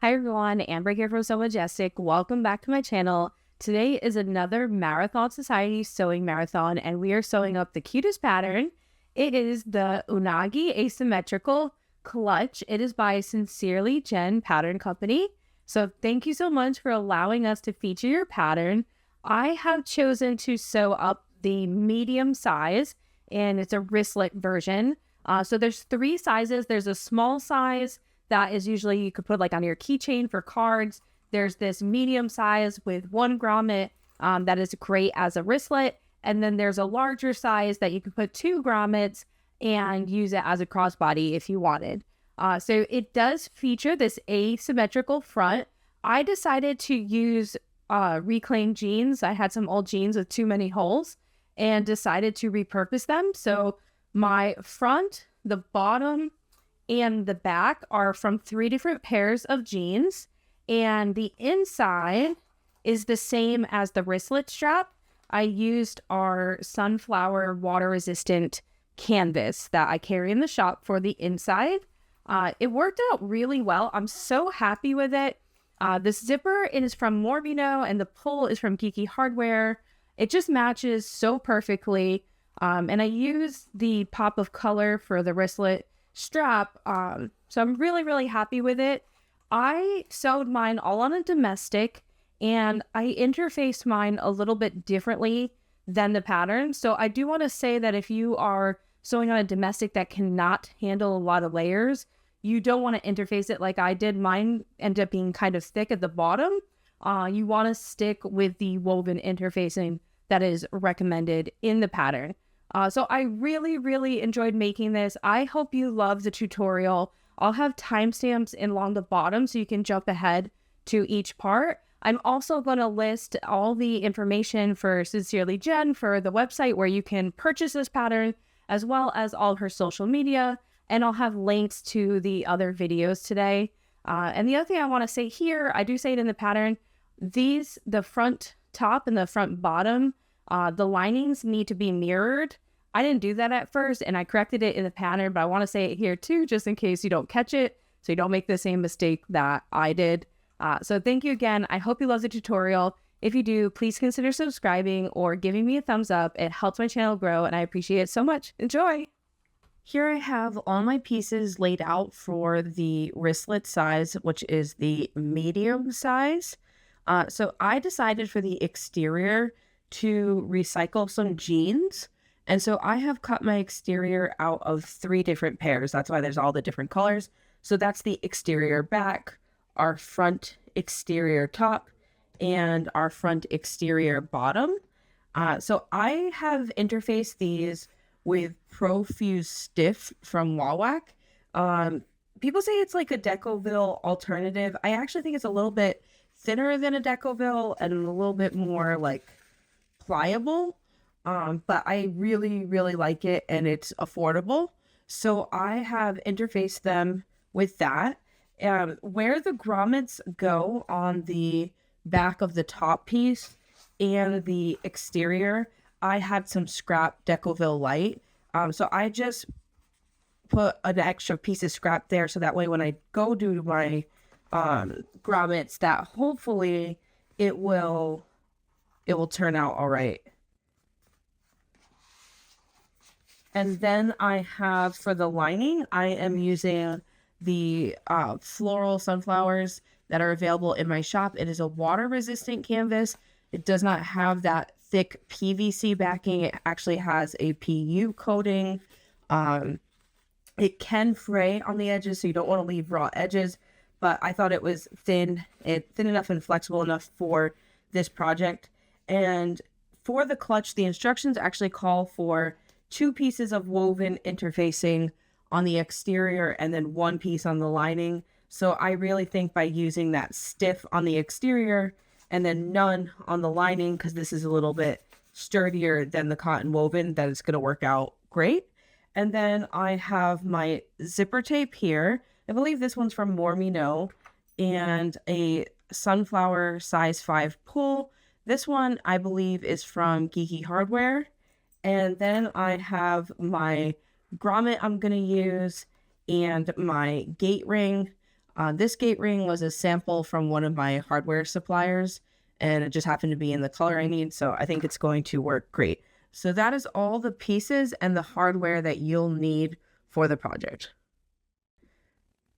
Hi everyone, Amber here from Majestic. Welcome back to my channel. Today is another Marathon Sewciety sewing marathon, and we are sewing up the cutest pattern. It is the Unagi Asymmetrical Clutch. It is by Sincerely Jen Pattern Company. So thank you so much for allowing us to feature your pattern. I have chosen to sew up the medium size, and it's a wristlet version. So there's three sizes. There's a small size that is usually you could put like on your keychain for cards. There's this medium size with one grommet that is great as a wristlet. And then there's a larger size that you could put two grommets and use it as a crossbody if you wanted. So it does feature this asymmetrical front. I decided to use reclaimed jeans. I had some old jeans with too many holes and decided to repurpose them. So my front, the bottom, and the back are from three different pairs of jeans, and the inside is the same as the wristlet strap. I used our sunflower water resistant canvas that I carry in the shop for the inside. It worked out really well. I'm so happy with it. The zipper is from Morbino and the pull is from Geeky Hardware. It just matches so perfectly. And I use the pop of color for the wristlet strap, so I'm really happy with it. I sewed mine all on a domestic, and I interfaced mine a little bit differently than the pattern. So I do want to say that if you are sewing on a domestic that cannot handle a lot of layers, you don't want to interface it like I did. Mine ended up being kind of thick at the bottom. You want to stick with the woven interfacing that is recommended in the pattern. So I really enjoyed making this. I hope you love the tutorial. I'll have timestamps along the bottom so you can jump ahead to each part. I'm also going to list all the information for Sincerely Jen for the website where you can purchase this pattern, as well as all of her social media. And I'll have links to the other videos today. And the other thing I want to say here, I do say it in the pattern, the front top and the front bottom, the linings need to be mirrored. I didn't do that at first, and I corrected it in the pattern, but I want to say it here too, just in case you don't catch it, so you don't make the same mistake that I did. So thank you again. I hope you love the tutorial. If you do, please consider subscribing or giving me a thumbs up. It helps my channel grow, and I appreciate it so much. Enjoy! Here I have all my pieces laid out for the wristlet size, which is the medium size. So I decided for the exterior to recycle some jeans. And so I have cut my exterior out of three different pairs. That's why there's all the different colors. So that's the exterior back, our front exterior top, and our front exterior bottom. So I have interfaced these with Profuse Stiff from Wawak. People say it's like a Decoville alternative. I actually think it's a little bit thinner than a Decoville and a little bit more like pliable. But I really like it, and it's affordable. So I have interfaced them with that. Where the grommets go on the back of the top piece and the exterior, I had some scrap Decoville Light. So I just put an extra piece of scrap there, so that way when I go do my grommets, that hopefully it will turn out all right. And then I have, for the lining, I am using the floral sunflowers that are available in my shop. It is a water-resistant canvas. It does not have that thick PVC backing. It actually has a PU coating. It can fray on the edges, so you don't want to leave raw edges. But I thought it was thin enough and flexible enough for this project. And for the clutch, the instructions actually call for 2 pieces of woven interfacing on the exterior and then 1 piece on the lining. So I really think by using that stiff on the exterior and then none on the lining, because this is a little bit sturdier than the cotton woven, that it's going to work out great. And then I have my zipper tape here. I believe this one's from Morbino, and a sunflower size 5 pull. This one I believe is from Geeky Hardware. And then I have my grommet I'm going to use and my gate ring. This gate ring was a sample from one of my hardware suppliers, and it just happened to be in the color I need, so I think it's going to work great. So that is all the pieces and the hardware that you'll need for the project.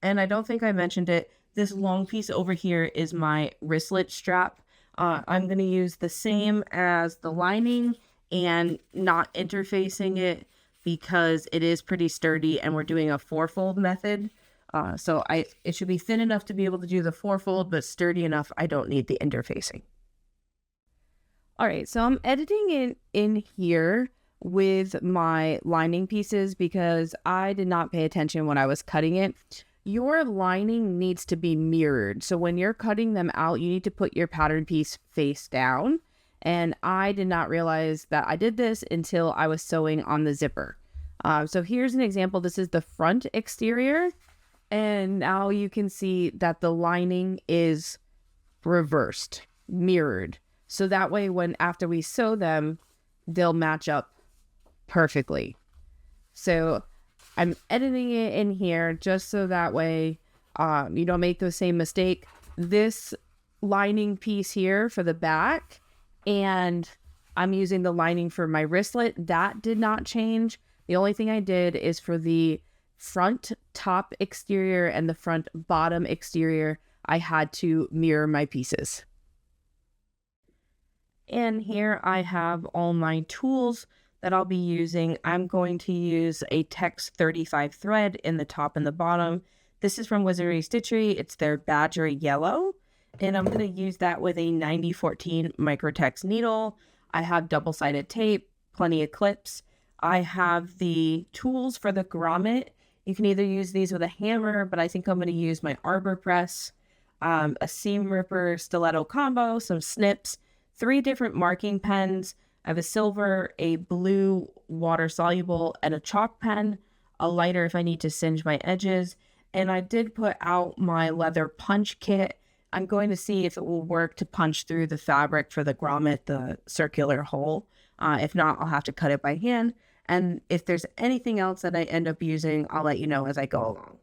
And I don't think I mentioned it, this long piece over here is my wristlet strap. I'm going to use the same as the lining and not interfacing it because it is pretty sturdy and we're doing a 4-fold method. So it should be thin enough to be able to do the 4-fold, but sturdy enough I don't need the interfacing. All right, so I'm editing it in here with my lining pieces because I did not pay attention when I was cutting it. Your lining needs to be mirrored. So when you're cutting them out, you need to put your pattern piece face down. And I did not realize that I did this until I was sewing on the zipper. So here's an example. This is the front exterior. And now you can see that the lining is reversed, mirrored. So that way, after we sew them, they'll match up perfectly. So I'm editing it in here just so that way you don't make the same mistake. This lining piece here for the back, and I'm using the lining for my wristlet. That did not change. The only thing I did is for the front top exterior and the front bottom exterior, I had to mirror my pieces. And here I have all my tools that I'll be using. I'm going to use a Tex 35 thread in the top and the bottom. This is from Wizardry Stitchery. It's their Badger Yellow. And I'm going to use that with a 9014 Microtex needle. I have double-sided tape, plenty of clips. I have the tools for the grommet. You can either use these with a hammer, but I think I'm going to use my arbor press, a seam ripper stiletto combo, some snips, 3 different marking pens. I have a silver, a blue, water-soluble, and a chalk pen, a lighter if I need to singe my edges. And I did put out my leather punch kit. I'm going to see if it will work to punch through the fabric for the grommet, the circular hole. If not, I'll have to cut it by hand. And if there's anything else that I end up using, I'll let you know as I go along.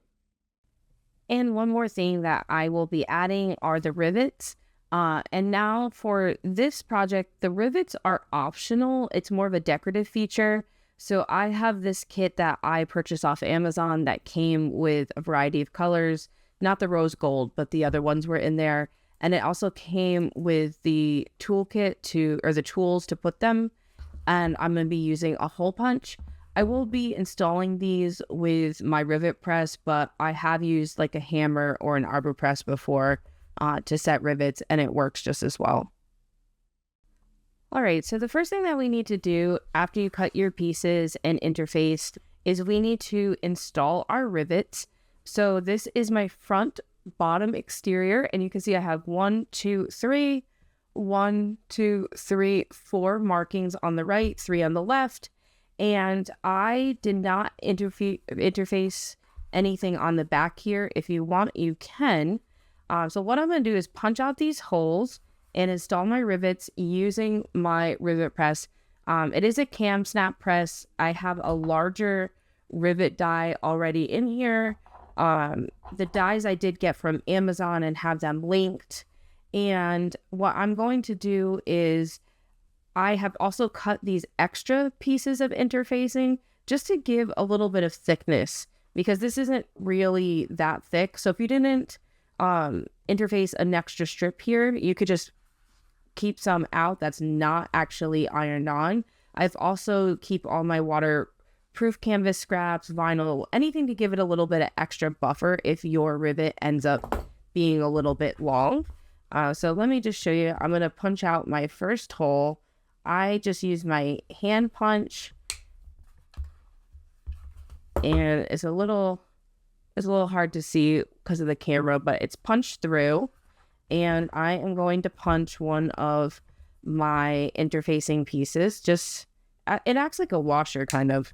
And one more thing that I will be adding are the rivets. And now for this project, the rivets are optional. It's more of a decorative feature. So I have this kit that I purchased off Amazon that came with a variety of colors, not the rose gold, but the other ones were in there. And it also came with the toolkit or the tools to put them. And I'm going to be using a hole punch. I will be installing these with my rivet press, but I have used like a hammer or an arbor press before to set rivets, and it works just as well. All right, so the first thing that we need to do after you cut your pieces and interface is we need to install our rivets. So this is my front bottom exterior, and you can see I have 1, 2, 3, 1, 2, 3, 4 markings on the right, 3 on the left, and I did not interface anything on the back here. If you want, you can. So what I'm going to do is punch out these holes and install my rivets using my rivet press. It is a cam snap press. I have a larger rivet die already in here. The dies I did get from Amazon and have them linked. And what I'm going to do is I have also cut these extra pieces of interfacing just to give a little bit of thickness because this isn't really that thick. So if you didn't interface an extra strip here, you could just keep some out that's not actually ironed on. I've also keep all my waterproof canvas scraps, vinyl, anything to give it a little bit of extra buffer if your rivet ends up being a little bit long. So let me just show you. I'm going to punch out my first hole. I just use my hand punch, and it's a little hard to see because of the camera, but it's punched through, and I am going to punch one of my interfacing pieces. It acts like a washer kind of,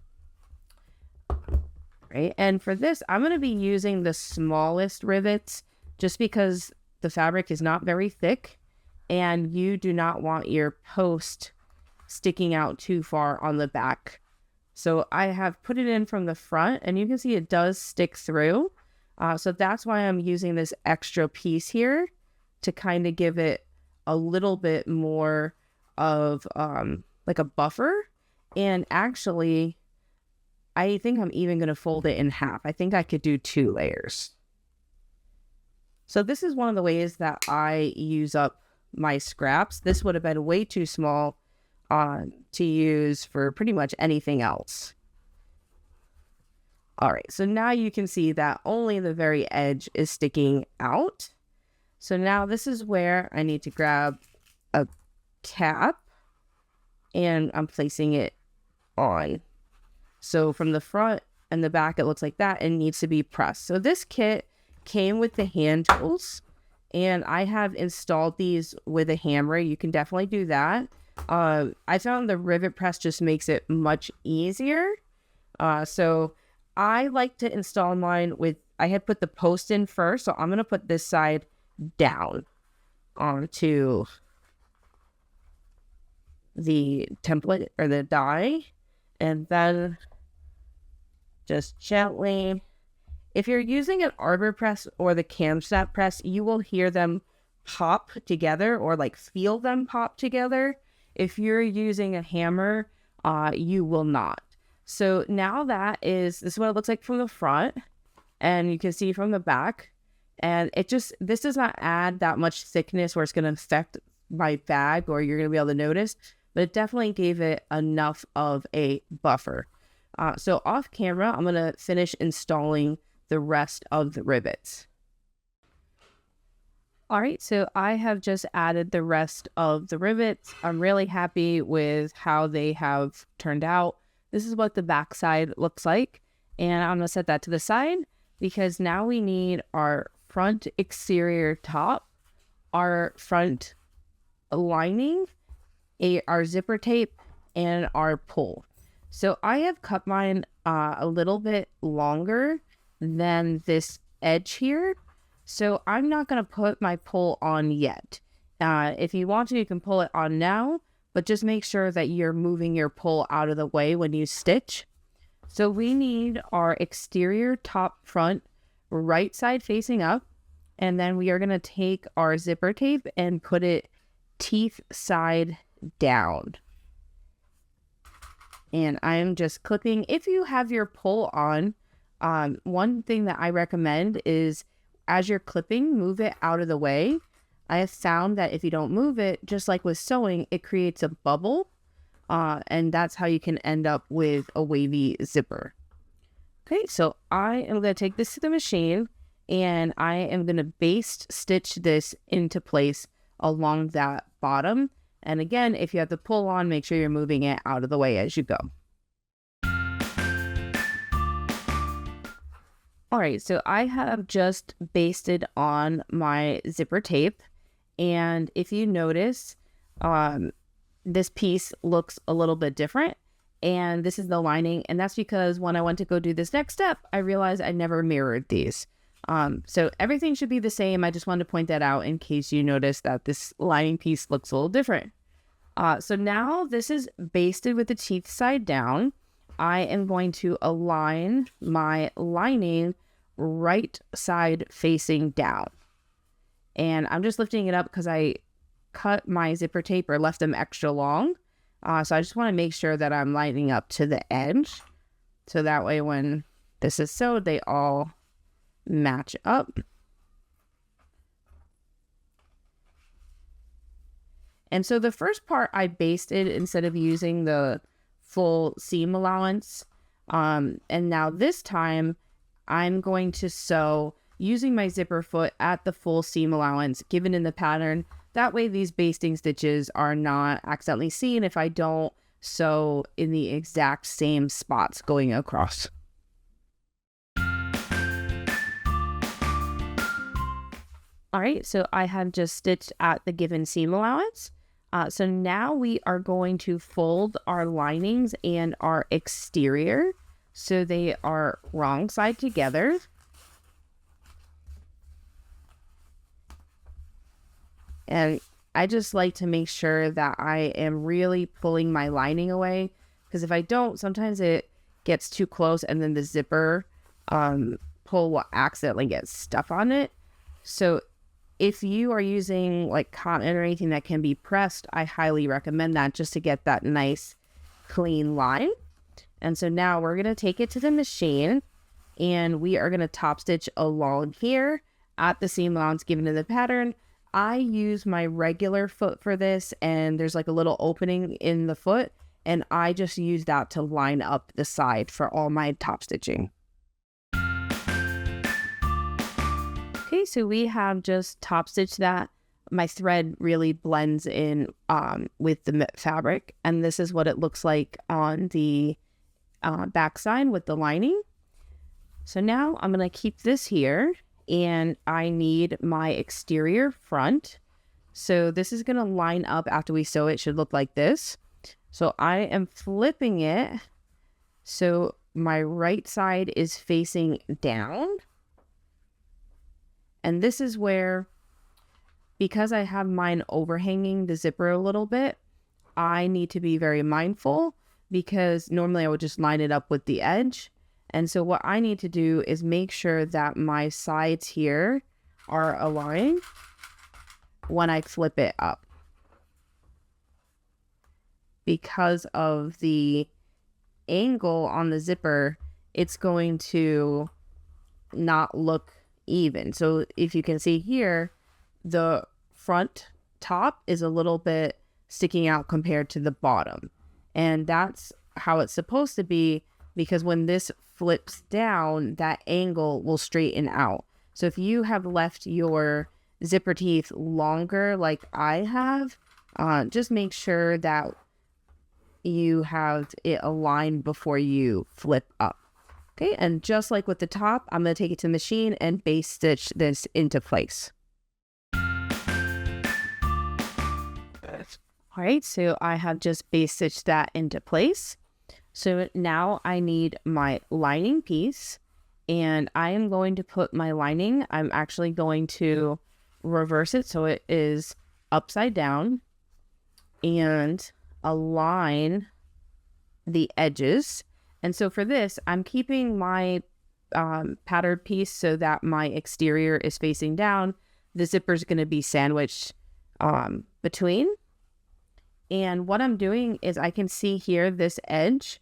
right? And for this, I'm going to be using the smallest rivets just because the fabric is not very thick and you do not want your post sticking out too far on the back. So I have put it in from the front, and you can see it does stick through. So that's why I'm using this extra piece here to kind of give it a little bit more of like a buffer. And actually, I think I'm even going to fold it in half. I think I could do 2 layers. So this is one of the ways that I use up my scraps. This would have been way too small to use for pretty much anything else. All right, so now you can see that only the very edge is sticking out. So now this is where I need to grab a cap and I'm placing it on. So from the front and the back, it looks like that and needs to be pressed. So this kit came with the hand tools and I have installed these with a hammer. You can definitely do that. I found the rivet press just makes it much easier. So I like to install mine with, I had put the post in first. So I'm going to put this side down onto the template or the die. And then just gently, if you're using an arbor press or the cam snap press, you will hear them pop together or like feel them pop together. If you're using a hammer, you will not. So now this is what it looks like from the front and you can see from the back. And this does not add that much thickness where it's going to affect my bag or you're going to be able to notice, but it definitely gave it enough of a buffer. So off camera, I'm going to finish installing the rest of the rivets. All right, so I have just added the rest of the rivets. I'm really happy with how they have turned out. This is what the back side looks like. And I'm going to set that to the side because now we need our front exterior top, our front lining, our zipper tape, and our pull. So I have cut mine a little bit longer than this edge here. So I'm not going to put my pull on yet. If you want to, you can pull it on now, but just make sure that you're moving your pull out of the way when you stitch. So we need our exterior top front right side facing up. And then we are going to take our zipper tape and put it teeth side down. And I'm just clipping. If you have your pull on, one thing that I recommend is as you're clipping, move it out of the way. I have found that if you don't move it, just like with sewing, it creates a bubble. And that's how you can end up with a wavy zipper. Okay, so I am going to take this to the machine and I am going to baste stitch this into place along that bottom. And again, if you have the pull on, make sure you're moving it out of the way as you go. All right, so I have just basted on my zipper tape. And if you notice, this piece looks a little bit different. And this is the lining. And that's because when I went to go do this next step, I realized I never mirrored these. So everything should be the same. I just wanted to point that out in case you notice that this lining piece looks a little different. So now this is basted with the teeth side down. I am going to align my lining right side facing down. And I'm just lifting it up because I cut my zipper tape or left them extra long. So I just want to make sure that I'm lining up to the edge. So that way when this is sewed, they all match up. And so the first part I basted instead of using the full seam allowance. And now this time I'm going to sew using my zipper foot at the full seam allowance given in the pattern. That way these basting stitches are not accidentally seen if I don't sew in the exact same spots going across. All right, so I have just stitched at the given seam allowance. So now we are going to fold our linings and our exterior so they are wrong side together. And I just like to make sure that I am really pulling my lining away, because if I don't, sometimes it gets too close and then the zipper pull will accidentally get stuck on it. So if you are using like cotton or anything that can be pressed, I highly recommend that just to get that nice clean line. And so now we're going to take it to the machine and we are going to top stitch along here at the seam allowance given in the pattern. I use my regular foot for this, and there's like a little opening in the foot, and I just use that to line up the side for all my top stitching. Okay, so we have just top stitched that. My thread really blends in with the fabric, and this is what it looks like on the back side with the lining. So now I'm going to keep this here, and I need my exterior front. So this is going to line up after we sew. It should look like this. So I am flipping it so my right side is facing down. And this is where, because I have mine overhanging the zipper a little bit, I need to be very mindful, because normally I would just line it up with the edge. And so what I need to do is make sure that my sides here are aligned when I flip it up. Because of the angle on the zipper, it's going to not look even. So if you can see here, the front top is a little bit sticking out compared to the bottom. And that's how it's supposed to be, because when this flips down, that angle will straighten out. So if you have left your zipper teeth longer like I have, just make sure that you have it aligned before you flip up. Okay, and just like with the top, I'm going to take it to the machine and base stitch this into place. All right, so I have just base stitched that into place. So now I need my lining piece, and I am going to put my lining, I'm actually going to reverse it so it is upside down, and align the edges. And so for this, I'm keeping my patterned piece so that my exterior is facing down. The zipper is going to be sandwiched between. And what I'm doing is I can see here this edge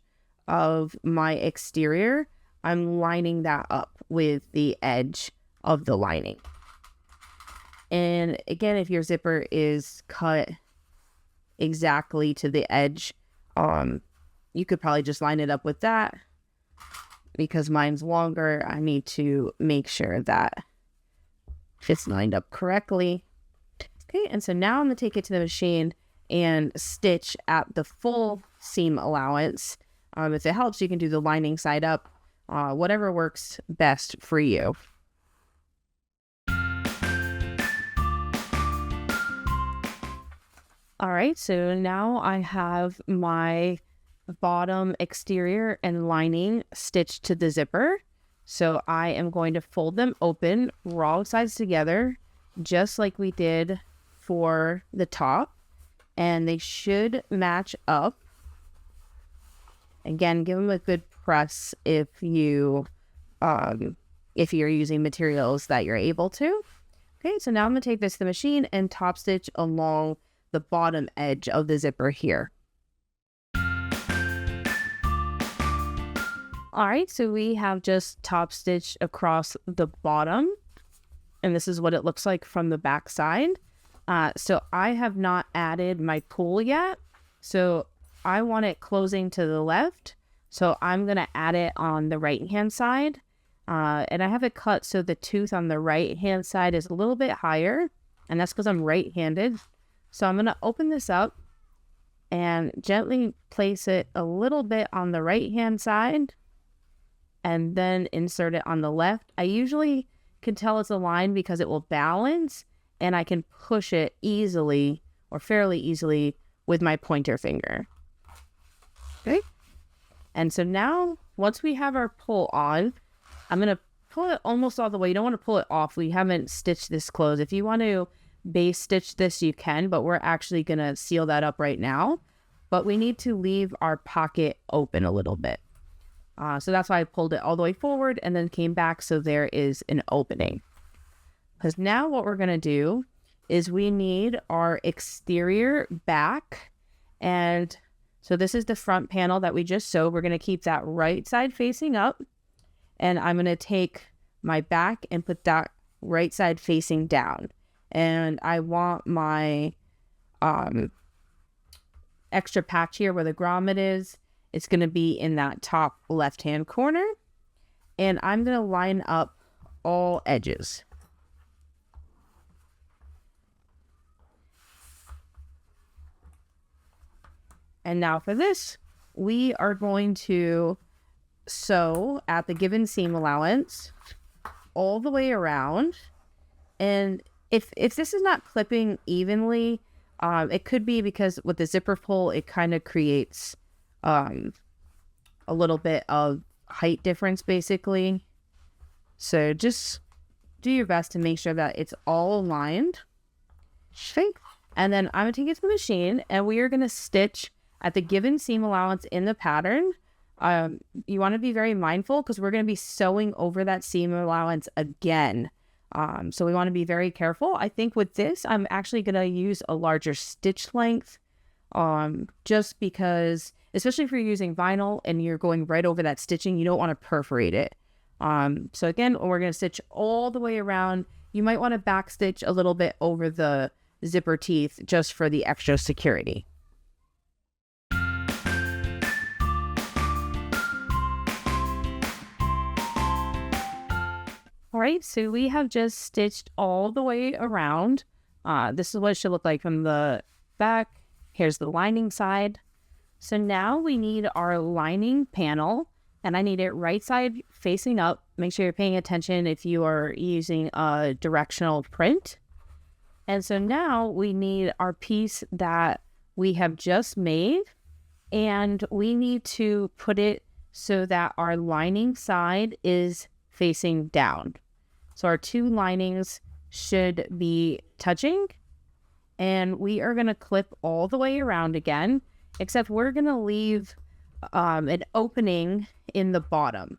of my exterior. I'm lining that up with the edge of the lining. And again, if your zipper is cut exactly to the edge, you could probably just line it up with that. Because mine's longer, I need to make sure that it's lined up correctly. Okay, and so now I'm going to take it to the machine and stitch at the full seam allowance. If it helps, you can do the lining side up, whatever works best for you. All right, so now I have my bottom exterior and lining stitched to the zipper. So I am going to fold them open, wrong sides together, just like we did for the top. And they should match up. Again, give them a good press if you're using materials that you're able to. Okay, so now I'm going to take this to the machine and top stitch along the bottom edge of the zipper here. All right, so we have just top stitched across the bottom, and this is what it looks like from the back side. So I have not added my pull yet, so I want it closing to the left, so I'm going to add it on the right hand side, and I have it cut so the tooth on the right hand side is a little bit higher, and that's because I'm right handed. So I'm going to open this up and gently place it a little bit on the right hand side and then insert it on the left. I usually can tell it's aligned because it will balance, and I can push it easily or fairly easily with my pointer finger. Okay. And so now once we have our pull on, I'm going to pull it almost all the way. You don't want to pull it off. We haven't stitched this closed. If you want to base stitch this, you can, but we're actually going to seal that up right now. But we need to leave our pocket open a little bit. So that's why I pulled it all the way forward and then came back so there is an opening. Because now what we're going to do is we need our exterior back. And so this is the front panel that we just sewed. We're going to keep that right side facing up. And I'm going to take my back and put that right side facing down. And I want my extra patch here where the grommet is. It's going to be in that top left-hand corner. And I'm going to line up all edges. And now for this, we are going to sew at the given seam allowance all the way around. And if this is not clipping evenly, it could be because with the zipper pull, it kind of creates a little bit of height difference basically. So just do your best to make sure that it's all aligned. Okay. And then I'm going to take it to the machine and we are going to stitch at the given seam allowance in the pattern. You want to be very mindful because we're going to be sewing over that seam allowance again. So we want to be very careful. I think with this, I'm actually going to use a larger stitch length, just because, especially if you're using vinyl and you're going right over that stitching, you don't want to perforate it. So again, we're going to stitch all the way around. You might want to back stitch a little bit over the zipper teeth just for the extra security. All right, so we have just stitched all the way around. This is what it should look like from the back. Here's the lining side. So now we need our lining panel, and I need it right side facing up. Make sure you're paying attention if you are using a directional print. And so now we need our piece that we have just made, and we need to put it so that our lining side is facing down. So our two linings should be touching, and we are going to clip all the way around again, except we're going to leave an opening in the bottom.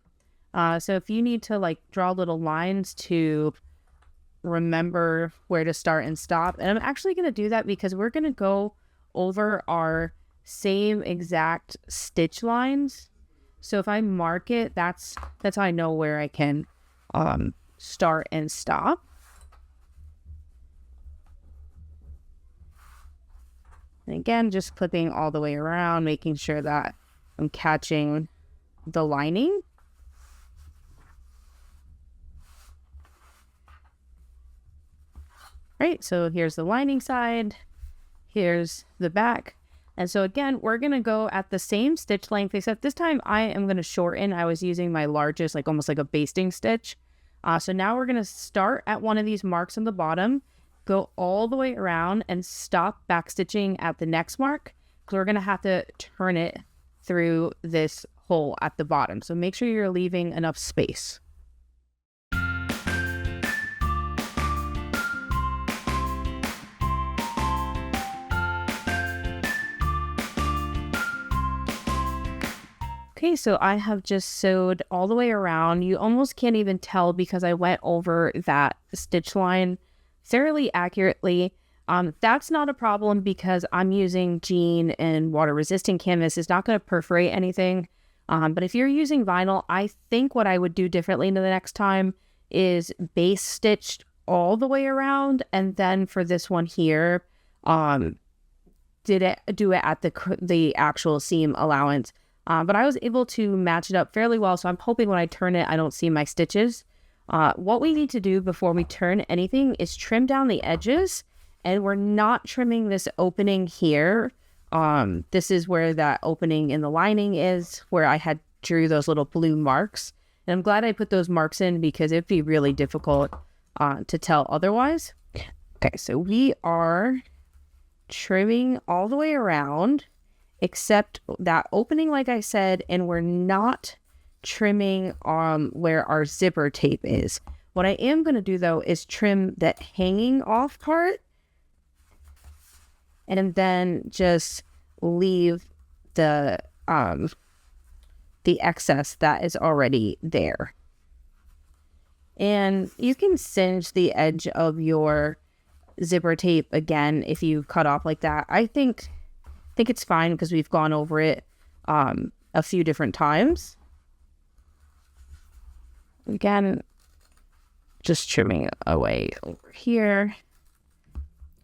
So if you need to like draw little lines to remember where to start and stop, and I'm actually going to do that because we're going to go over our same exact stitch lines. So if I mark it, that's how I know where I can start and stop. And again, just clipping all the way around, making sure that I'm catching the lining. Right, so here's the lining side, here's the back. And so again, we're going to go at the same stitch length, except this time I am going to shorten. I was using my largest, like almost like a basting stitch. So now we're going to start at one of these marks on the bottom, go all the way around and stop backstitching at the next mark. So we're going to have to turn it through this hole at the bottom. So make sure you're leaving enough space. Okay, so I have just sewed all the way around. You almost can't even tell because I went over that stitch line fairly accurately. That's not a problem because I'm using jean and water resistant canvas. It's not going to perforate anything. But if you're using vinyl, I think what I would do differently the next time is base stitched all the way around. And then for this one here, do it at the actual seam allowance. But I was able to match it up fairly well. So I'm hoping when I turn it, I don't see my stitches. What we need to do before we turn anything is trim down the edges. And we're not trimming this opening here. This is where that opening in the lining is, where I had drew those little blue marks. And I'm glad I put those marks in because it'd be really difficult to tell otherwise. Okay, so we are trimming all the way around, except that opening, like I said, and we're not trimming where our zipper tape is. What I am going to do, though, is trim that hanging off part, and then just leave the the excess that is already there. And you can singe the edge of your zipper tape again if you cut off like that. I think it's fine because we've gone over it a few different times. Again, just trimming away over here.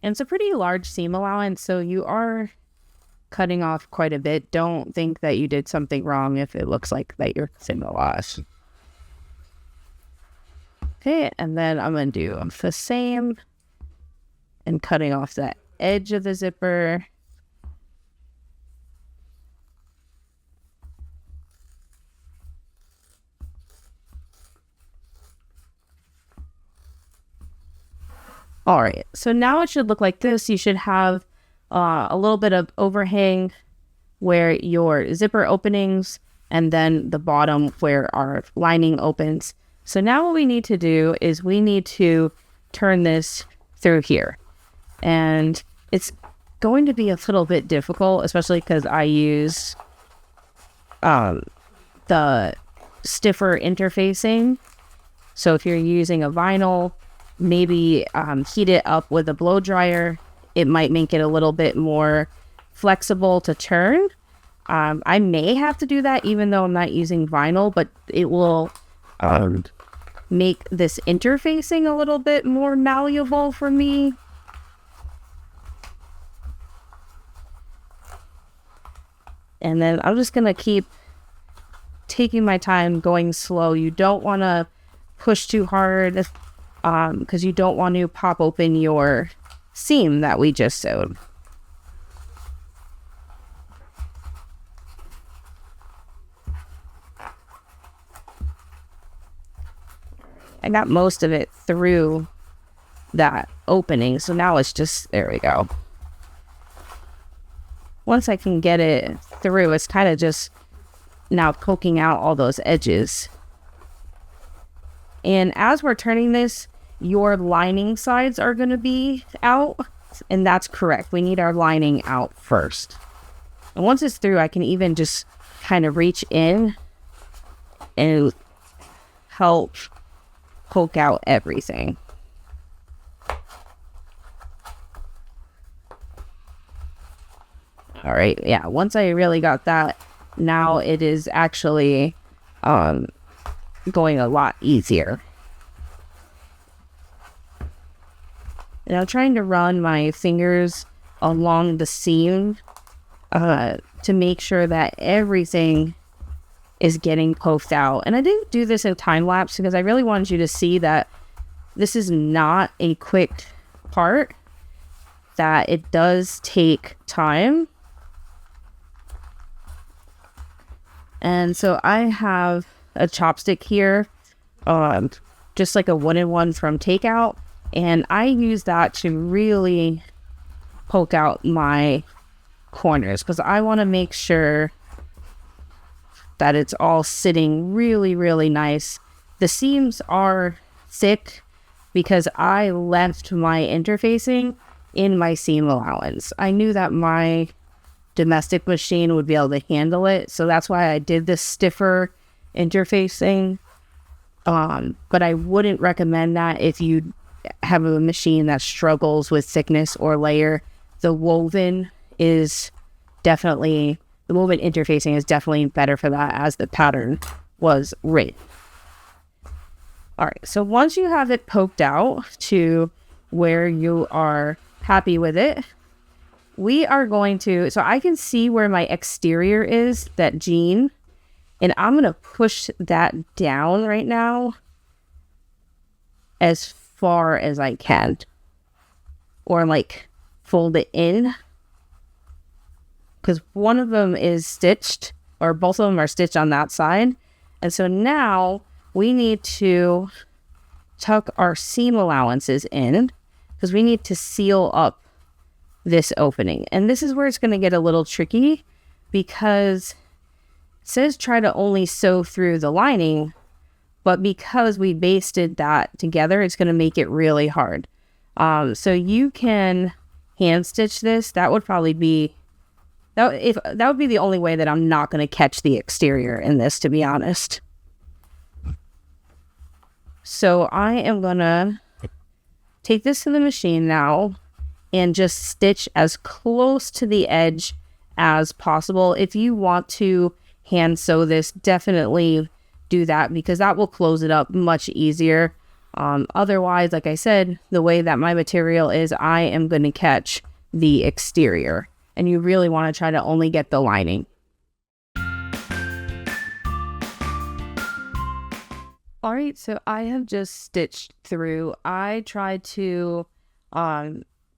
And it's a pretty large seam allowance, so you are cutting off quite a bit. Don't think that you did something wrong if it looks like that you're cutting a lot. Okay, and then I'm going to do the same and cutting off that edge of the zipper. All right, so now it should look like this. You should have a little bit of overhang where your zipper openings and then the bottom where our lining opens. So now what we need to do is we need to turn this through here. And it's going to be a little bit difficult, especially because I use the stiffer interfacing. So if you're using a vinyl, maybe heat it up with a blow dryer. It might make it a little bit more flexible to turn. I may have to do that even though I'm not using vinyl, but it will make this interfacing a little bit more malleable for me. And then I'm just going to keep taking my time, going slow. You don't want to push too hard because you don't want to pop open your seam that we just sewed. I got most of it through that opening, so now it's just, there we go. Once I can get it through, it's kind of just now poking out all those edges. And as we're turning this, your lining sides are going to be out, and that's correct. We need our lining out first. And once it's through, I can even just kind of reach in and help poke out everything. All right, yeah, once I really got that, now it is actually going a lot easier. And I'm trying to run my fingers along the seam to make sure that everything is getting poked out. And I didn't do this in time lapse because I really wanted you to see that this is not a quick part, that it does take time. And so I have a chopstick here, just like a wooden one from Takeout. And I use that to really poke out my corners because I want to make sure that it's all sitting really, really nice. The seams are thick because I left my interfacing in my seam allowance. I knew that my domestic machine would be able to handle it, so that's why I did this stiffer interfacing. But I wouldn't recommend that if you have a machine that struggles with thickness or layer. The woven interfacing is definitely better for that, as the pattern was written. All right, so once you have it poked out to where you are happy with it, we are going to, so I can see where my exterior is, that jean, and I'm going to push that down right now as far as I can, or like fold it in, because one of them is stitched, or both of them are stitched on that side. And so now we need to tuck our seam allowances in because we need to seal up this opening. And this is where it's going to get a little tricky because it says try to only sew through the lining, but because we basted that together, it's going to make it really hard. So you can hand stitch this. That would probably be that would be the only way that I'm not going to catch the exterior in this, to be honest. So I am going to take this to the machine now and just stitch as close to the edge as possible. If you want to hand sew this, definitely do that, because that will close it up much easier. Otherwise, like I said, the way that my material is, I am going to catch the exterior, and you really want to try to only get the lining. All right, so I have just stitched through. I tried to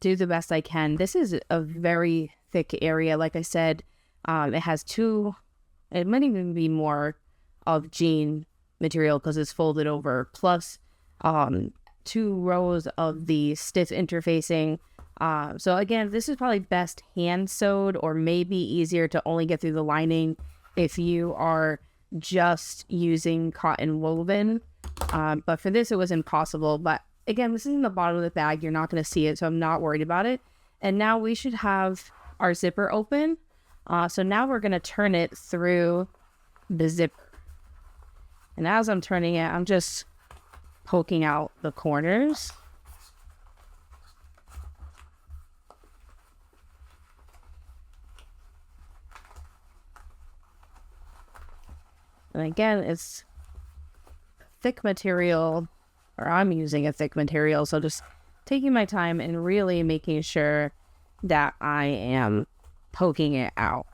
do the best I can. This is a very thick area. Like I said, it has it might even be more of jean material because it's folded over, plus 2 rows of the stiff interfacing. So again, this is probably best hand sewed, or maybe easier to only get through the lining if you are just using cotton woven. But for this, it was impossible. But again, this is in the bottom of the bag. You're not going to see it, so I'm not worried about it. And now we should have our zipper open. So now we're going to turn it through the zipper. And as I'm turning it, I'm just poking out the corners. And again, it's thick material, or I'm using a thick material, so just taking my time and really making sure that I am poking it out.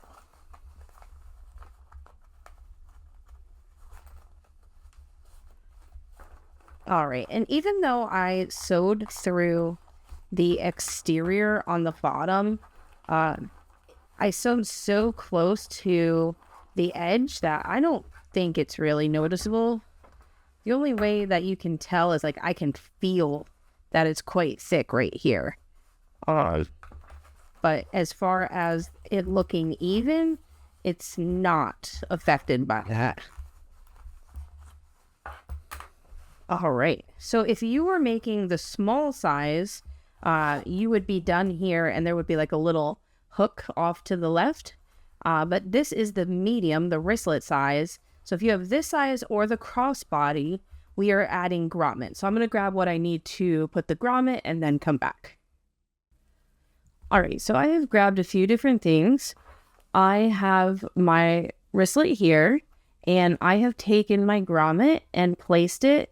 All right, and even though I sewed through the exterior on the bottom, I sewed so close to the edge that I don't think it's really noticeable. The only way that you can tell is like I can feel that it's quite thick right here. But as far as it looking even, it's not affected by that. All right, so if you were making the small size, you would be done here and there would be like a little hook off to the left. But this is the medium, the wristlet size. So if you have this size or the crossbody, we are adding grommet. So I'm going to grab what I need to put the grommet and then come back. All right, so I have grabbed a few different things. I have my wristlet here, and I have taken my grommet and placed it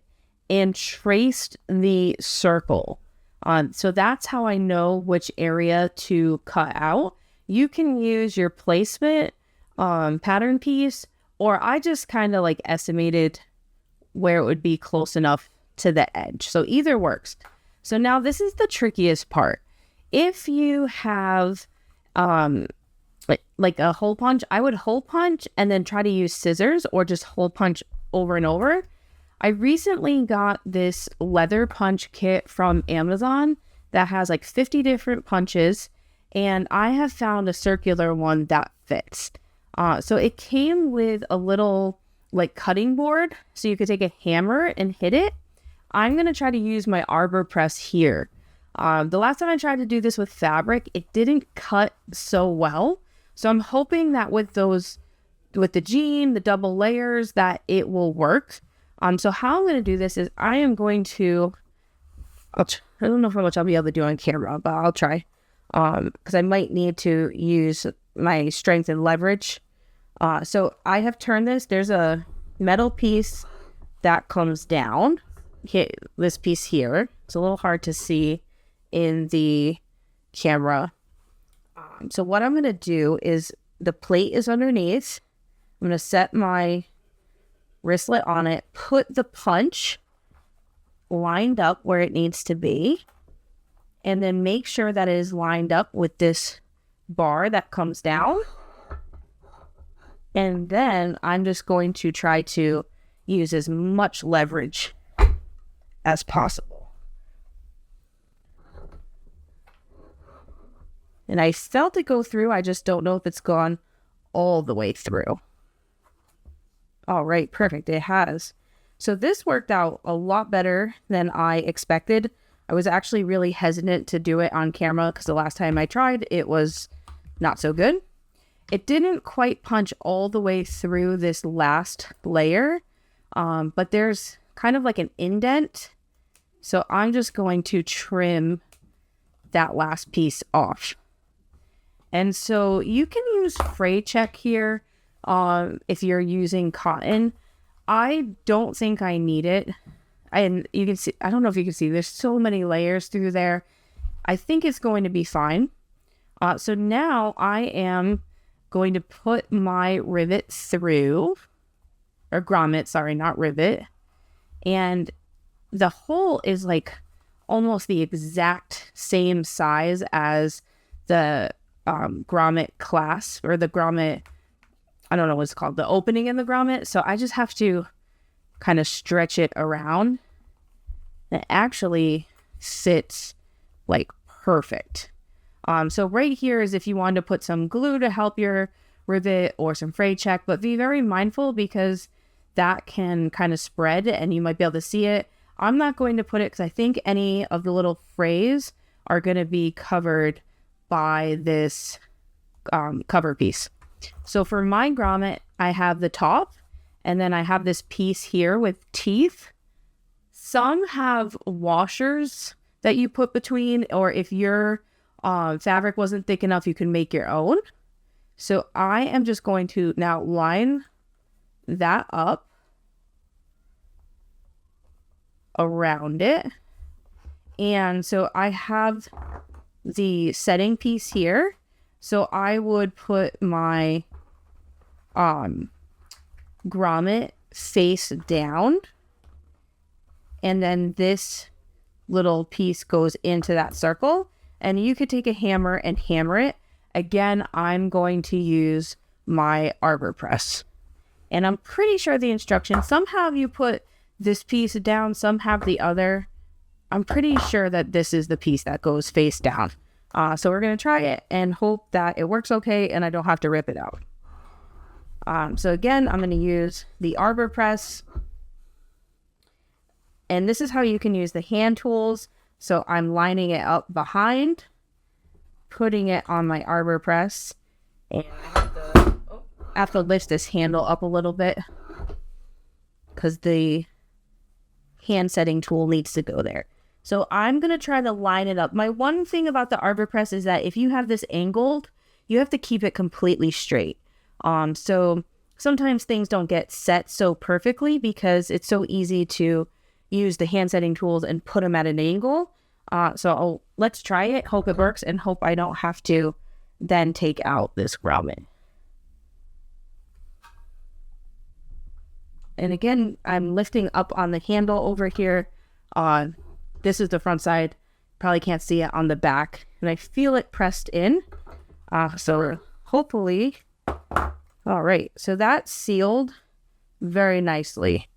and traced the circle. So that's how I know which area to cut out. You can use your placement pattern piece, or I just kind of like estimated where it would be close enough to the edge. So either works. So now this is the trickiest part. If you have like a hole punch, I would hole punch and then try to use scissors, or just hole punch over and over. I recently got this leather punch kit from Amazon that has like 50 different punches, and I have found a circular one that fits. So it came with a little like cutting board, so you could take a hammer and hit it. I'm going to try to use my arbor press here. The last time I tried to do this with fabric, it didn't cut so well. So I'm hoping that with the jean, the double layers, that it will work. So how I'm going to do this is I am going to, I don't know how much I'll be able to do on camera, but I'll try. Because I might need to use my strength and leverage. So I have turned this. There's a metal piece that comes down. This piece here. It's a little hard to see in the camera. So what I'm going to do is the plate is underneath. I'm going to set my wristlet on it, put the punch lined up where it needs to be, and then make sure that it is lined up with this bar that comes down. And then I'm just going to try to use as much leverage as possible. And I felt it go through. I just don't know if it's gone all the way through. All right, perfect. It has. So this worked out a lot better than I expected. I was actually really hesitant to do it on camera because the last time I tried, it was not so good. It didn't quite punch all the way through this last layer, but there's kind of like an indent. So I'm just going to trim that last piece off. And so you can use fray check here if you're using cotton. I don't think I need it. And you can see, I don't know if you can see, there's so many layers through there. I think it's going to be fine. So now I am going to put my rivet through, or grommet, sorry, not rivet. And the hole is like almost the exact same size as the grommet clasp, or the grommet, I don't know what it's called, the opening in the grommet. So I just have to kind of stretch it around. It actually sits like perfect. So right here is if you want to put some glue to help your rivet or some fray check, but be very mindful because that can kind of spread and you might be able to see it. I'm not going to put it because I think any of the little frays are going to be covered by this cover piece. So for my grommet, I have the top, and then I have this piece here with teeth. Some have washers that you put between, or if your fabric wasn't thick enough, you can make your own. So I am just going to now line that up around it. And so I have the setting piece here. So I would put my grommet face down, and then this little piece goes into that circle, and you could take a hammer and hammer it. Again, I'm going to use my arbor press, and I'm pretty sure the instructions, some have you put this piece down, some have the other. I'm pretty sure that this is the piece that goes face down. So we're going to try it and hope that it works okay and I don't have to rip it out. So again, I'm going to use the arbor press. And this is how you can use the hand tools. So I'm lining it up behind, putting it on my arbor press. And I have to lift this handle up a little bit because the hand setting tool needs to go there. So I'm going to try to line it up. My one thing about the arbor press is that if you have this angled, you have to keep it completely straight. So sometimes things don't get set so perfectly because it's so easy to use the hand setting tools and put them at an angle. Let's try it, hope it works, and hope I don't have to then take out this grommet. And again, I'm lifting up on the handle over here. This is the front side. Probably can't see it on the back. And I feel it pressed in. So hopefully, all right. So that's sealed very nicely.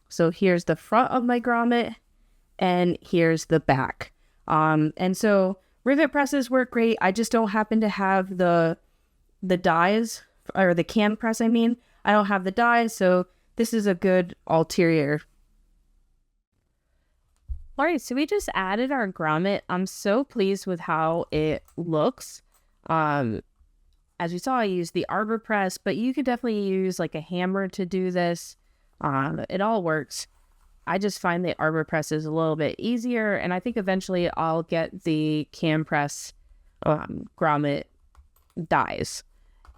So here's the front of my grommet and here's the back. And so rivet presses work great. I just don't happen to have the dies, or the cam press, I mean. I don't have the dies, so this is a good ulterior. All right, so we just added our grommet. I'm so pleased with how it looks. As we saw, I used the arbor press, but you could definitely use like a hammer to do this. It all works. I just find the arbor press is a little bit easier, and I think eventually I'll get the cam press grommet dies.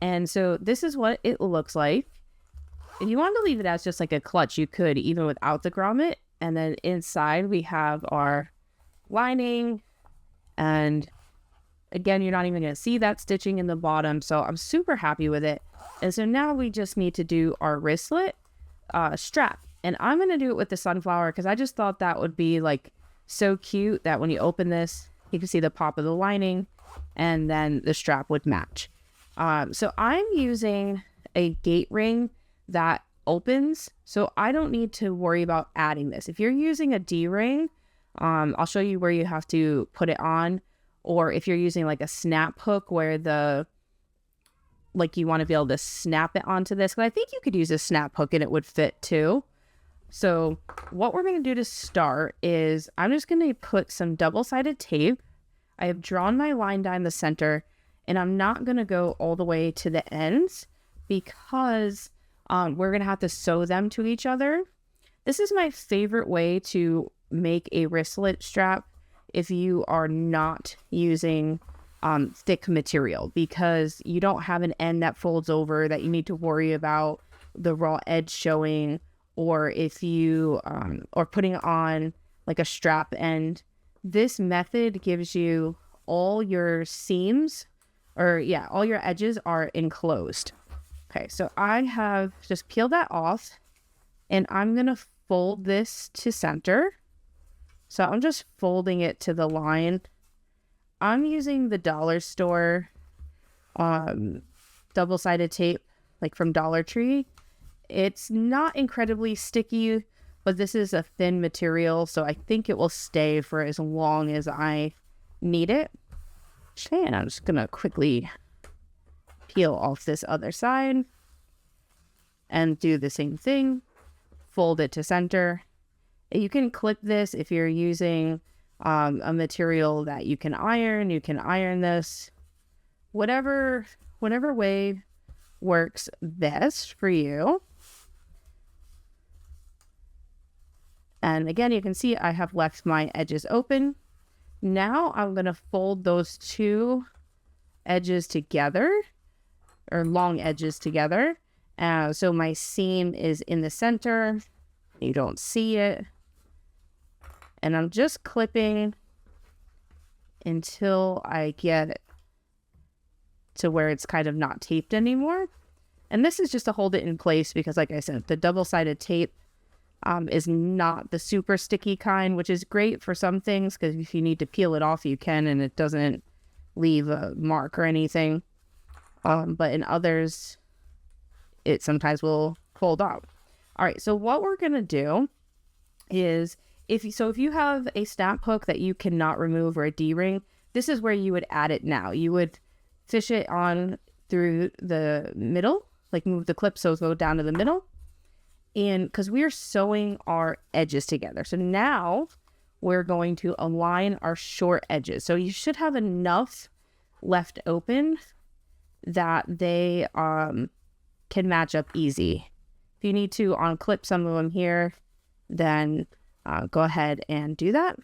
And so this is what it looks like. If you want to leave it as just like a clutch, you could, even without the grommet. And then inside we have our lining, and again, you're not even going to see that stitching in the bottom, so I'm super happy with it. And so now we just need to do our wristlet strap, and I'm going to do it with the sunflower because I just thought that would be like so cute that when you open this, you can see the pop of the lining, and then the strap would match. So I'm using a gate ring that opens, so I don't need to worry about adding this. If you're using a D-ring, I'll show you where you have to put it on, or if you're using like a snap hook where you want to be able to snap it onto this, because I think you could use a snap hook and it would fit too. So what we're going to do to start is I'm just going to put some double-sided tape. I have drawn my line down the center, And I'm not going to go all the way to the ends because we're going to have to sew them to each other. This is my favorite way to make a wristlet strap if you are not using thick material, because you don't have an end that folds over that you need to worry about the raw edge showing, or if you or putting on like a strap end. This method gives you all your seams, or all your edges are enclosed. Okay, so I have just peeled that off, and I'm gonna fold this to center. So I'm just folding it to the line. I'm using the dollar store double-sided tape, like from Dollar Tree. It's not incredibly sticky, but this is a thin material, so I think it will stay for as long as I need it. And I'm just gonna quickly peel off this other side and do the same thing. Fold it to center. You can clip this if you're using a material that you can iron. You can iron this. Whatever way works best for you. And again, you can see I have left my edges open. Now I'm going to fold those two edges together, or long edges together. So my seam is in the center. You don't see it. And I'm just clipping until I get it to where it's kind of not taped anymore. And this is just to hold it in place because, like I said, the double-sided tape is not the super sticky kind, which is great for some things because if you need to peel it off, you can, and it doesn't leave a mark or anything. But in others, it sometimes will fold out. All right, so what we're going to do is, if you have a snap hook that you cannot remove, or a D-ring, this is where you would add it now. You would fish it on through the middle, like move the clip so it'll go down to the middle. And because we're sewing our edges together. So now we're going to align our short edges. So you should have enough left open that they can match up easy. If you need to unclip some of them here, then go ahead and do that.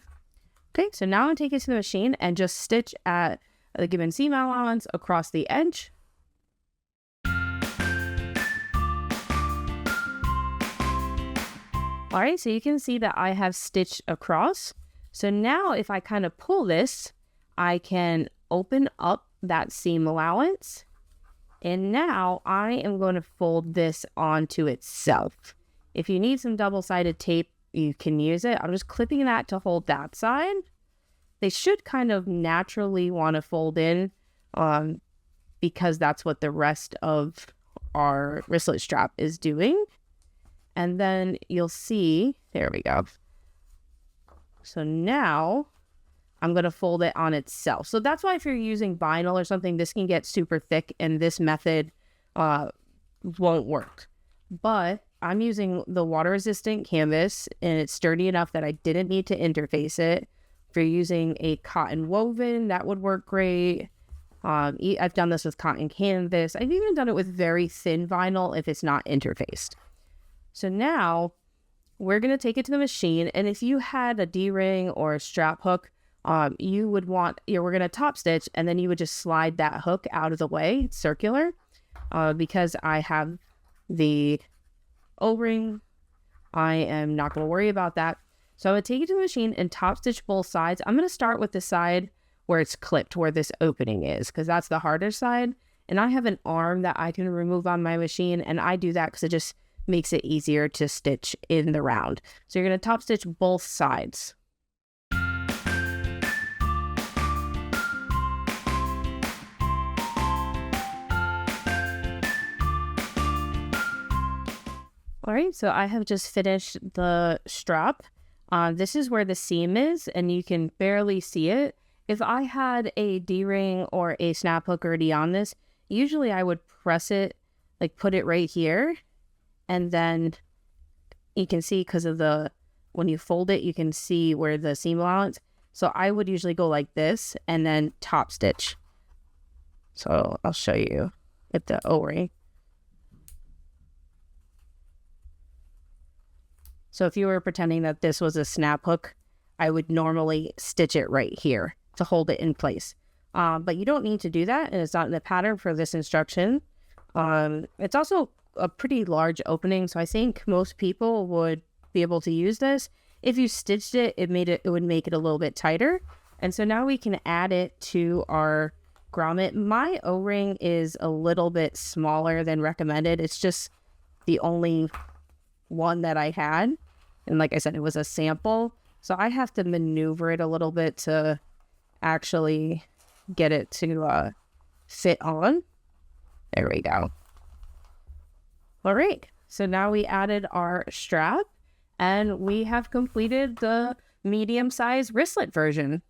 Okay, so now I'm going to take it to the machine and just stitch at the given seam allowance across the edge. All right, so you can see that I have stitched across. So now if I kind of pull this, I can open up that seam allowance. And now I am going to fold this onto itself. If you need some double-sided tape, you can use it. I'm just clipping that to hold that side. They should kind of naturally want to fold in because that's what the rest of our wristlet strap is doing. And then you'll see, there we go. So now I'm going to fold it on itself. So that's why if you're using vinyl or something, this can get super thick and this method won't work. But I'm using the water resistant canvas and it's sturdy enough that I didn't need to interface it. If you're using a cotton woven, that would work great. I've done this with cotton canvas. I've even done it with very thin vinyl if it's not interfaced. So now we're going to take it to the machine. And if you had a D-ring or a strap hook, you would want, we're going to top stitch, and then you would just slide that hook out of the way. It's circular because I have the O-ring. I am not going to worry about that. So I'm going to take it to the machine and top stitch both sides. I'm going to start with the side where it's clipped, where this opening is, because that's the harder side. And I have an arm that I can remove on my machine, and I do that because it just makes it easier to stitch in the round. So you're going to top stitch both sides. All right, so I have just finished the strap. This is where the seam is, and you can barely see it. If I had a D-ring or a snap hook already on this, usually I would press it, like put it right here, and then you can see because of when you fold it, you can see where the seam allowance. So I would usually go like this and then top stitch. So I'll show you with the O-ring. So if you were pretending that this was a snap hook, I would normally stitch it right here to hold it in place. But you don't need to do that, and it's not in the pattern for this instruction. It's also a pretty large opening, so I think most people would be able to use this. If you stitched it, it would make it a little bit tighter. And so now we can add it to our grommet. My O-ring is a little bit smaller than recommended. It's just the only one that I had. And like I said, it was a sample. So I have to maneuver it a little bit to actually get it to fit on. There we go. All right. So now we added our strap and we have completed the medium-sized wristlet version.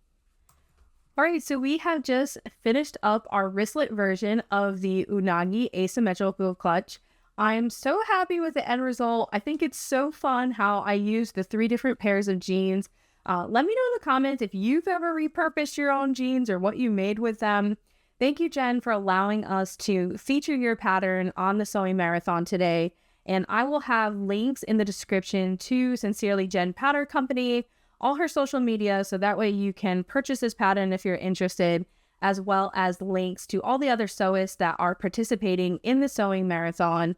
All right, so we have just finished up our wristlet version of the Unagi asymmetrical clutch. I'm so happy with the end result. I think it's so fun how I used the 3 different pairs of jeans. Let me know in the comments if you've ever repurposed your own jeans or what you made with them. Thank you, Jen, for allowing us to feature your pattern on the Sewing Marathon today. And I will have links in the description to Sincerely Jen Pattern Company, all her social media, so that way you can purchase this pattern if you're interested, as well as links to all the other sewists that are participating in the Sewing Marathon.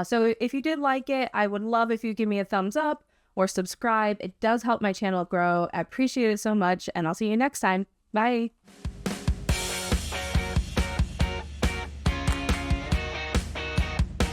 So if you did like it, I would love if you give me a thumbs up or subscribe. It does help my channel grow. I appreciate it so much, and I'll see you next time. Bye.